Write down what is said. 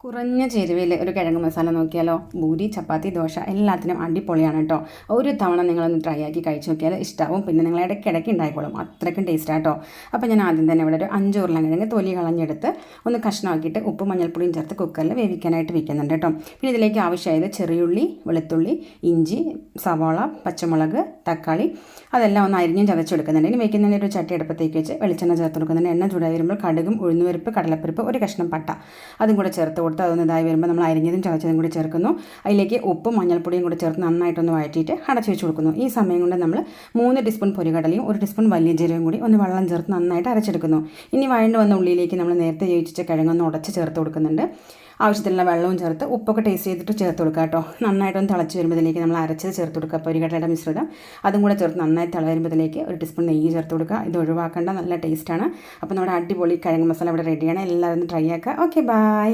കുറഞ്ഞ ചേരുവയിൽ ഒരു കിഴങ്ങ് മസാല നോക്കിയാലോ. പൂരി, ചപ്പാത്തി, ദോശ എല്ലാത്തിനും അടിപൊളിയാണ് കേട്ടോ. ഒരു തവണ നിങ്ങളൊന്ന് ട്രൈ ആക്കി കഴിച്ച് നോക്കിയാൽ ഇഷ്ടമാവും. പിന്നെ നിങ്ങൾ ഇടയ്ക്കിടയ്ക്ക് ഉണ്ടായിക്കോളും, അത്രയ്ക്കും ടേസ്റ്റാട്ടോ. അപ്പോൾ ഞാൻ ആദ്യം തന്നെ ഇവിടെ ഒരു 5 ഉരുളക്കിഴങ്ങ് തൊലി കളഞ്ഞെടുത്ത് ഒന്ന് കഷ്ണമാക്കിയിട്ട് ഉപ്പ് മഞ്ഞൾപ്പൊടിയും ചേർത്ത് കുക്കറിൽ വേവിക്കാനായിട്ട് വെക്കുന്നുണ്ട് കേട്ടോ. പിന്നെ ഇതിലേക്ക് ആവശ്യമായത് ചെറിയുള്ളി, വെളുത്തുള്ളി, ഇഞ്ചി, സവാള, പച്ചമുളക്, തക്കാളി അതെല്ലാം ഒന്ന് അരിഞ്ഞും ചതച്ചെടുക്കുന്നുണ്ട്. ഇനി വെക്കുന്നതിന് ഒരു ചട്ടി അടുപ്പത്തേക്ക് വെച്ച് വെളിച്ചെണ്ണ ചേർത്ത് കൊടുക്കുന്നുണ്ട്. എണ്ണ ചൂടായി വരുമ്പോൾ കടുകും ഉഴുന്നുപരിപ്പ്, കടലപ്പരിപ്പ്, ഒരു കഷ്ണം പട്ട അതും കൂടെ ചേർത്ത് കൊടുത്ത് അതൊന്ന് ഇതായി വരുമ്പോൾ നമ്മൾ അരിഞ്ഞതും ചതച്ചതും കൂടി ചേർക്കുന്നു. അതിലേക്ക് ഉപ്പും മഞ്ഞൾപ്പൊടിയും കൂടി ചേർത്ത് നന്നായിട്ടൊന്ന് വഴറ്റിയിട്ട് അടച്ചു വെച്ച് കൊടുക്കുന്നു. ഈ സമയം കൊണ്ട് നമ്മൾ 3 ടീസ്പൂൺ പൊരികടലയും 1 ടീസ്പൂൺ വലിയ ജീരകം കൂടി ഒന്ന് വെള്ളം ചേർത്ത് നന്നായിട്ട് അരച്ചെടുക്കുന്നു. ഇനി വഴണ്ട് വന്ന ഉള്ളിയിലേക്ക് നമ്മൾ നേരത്തെ വേവിച്ച കിഴങ്ങൊന്ന് ഉടച്ച് ചേർത്ത് കൊടുക്കുന്നുണ്ട്. ആവശ്യത്തിനുള്ള വെള്ളവും ചേർത്ത് ഉപ്പൊക്കെ ടേസ്റ്റ് ചെയ്തിട്ട് ചേർത്ത് കൊടുക്കുക കേട്ടോ. നന്നായിട്ടൊന്ന് തിളച്ച് വരുമ്പോഴത്തേക്ക് നമ്മൾ അരച്ചത് ചേർത്ത് കൊടുക്കുക, പൊരികടലയുടെ മിശ്രിതം അതും കൂടെ ചേർത്ത് നന്നായി തിള വരുമ്പോഴത്തേക്ക് 1 ടീസ്പൂൺ നെയ്യ് ചേർത്ത് കൊടുക്കുക. ഇത് ഒഴിവാക്കേണ്ട, നല്ല ടേസ്റ്റാണ്. അപ്പോൾ നമ്മുടെ അടിപൊളി കിഴങ്ങ് മസാല ഇവിടെ റെഡിയാണ്. എല്ലാവരും ട്രൈ ആക്കുക. Okay, by.